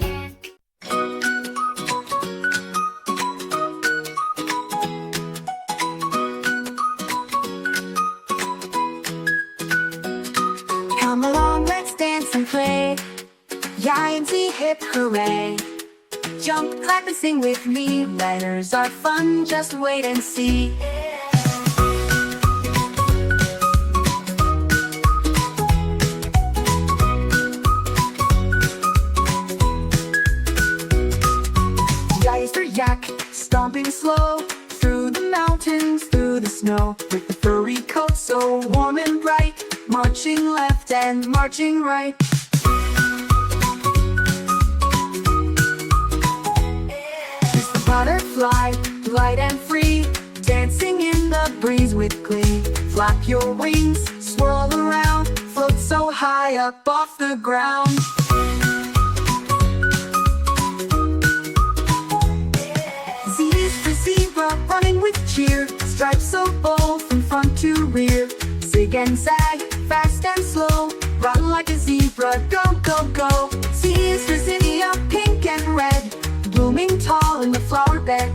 subscribe. Come along, let's dance and play. Y&Z hip hooray. Jump, clap and sing with me. Letters are fun, just wait and see. Y is for yak, stomping slow through the mountains, through the snow, with the furry coat so warm and bright, marching left and marching right. It's the butterfly, light and free, dancing in the breeze with glee. Flap your wings, swirl around, float so high up off the ground. Z is for zebra, running with cheer, stripes so bold from front to rear. Zig and zag, fast and slow, run like a zebra, go, go, go. Z is for zinnia, pink and red, blooming tall in the flower bed.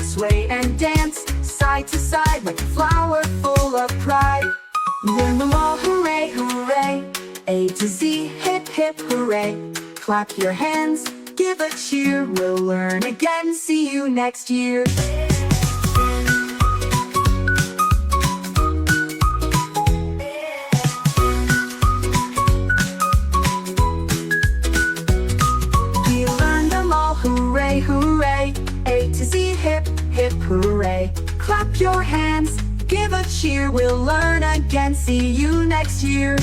Sway and dance, side to side, like a flower full of pride. Learn them all, hooray, hooray. A to Z, hip, hip, hooray. Clap your hands, give a cheer. We'll learn again, see you next year. We learned them all, hooray, hooray. A to Z, hip, hip, hooray. Clap your hands, give a cheer. We'll learn again, see you next year.